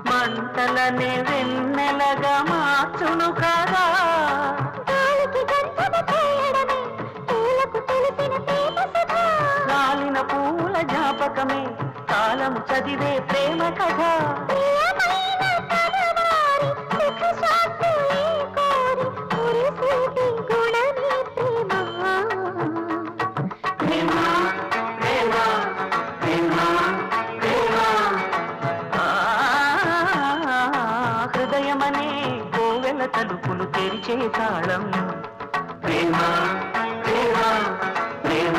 మంటలనే వెన్నెలగా మార్చును కదా. కాలిన పూల జ్ఞాపకమే కాలం చదివే ప్రేమ కథ. హృదయమనే కోవెల తలుపులు తెరిచే తాళం ప్రేమ ప్రేమ ప్రేమ.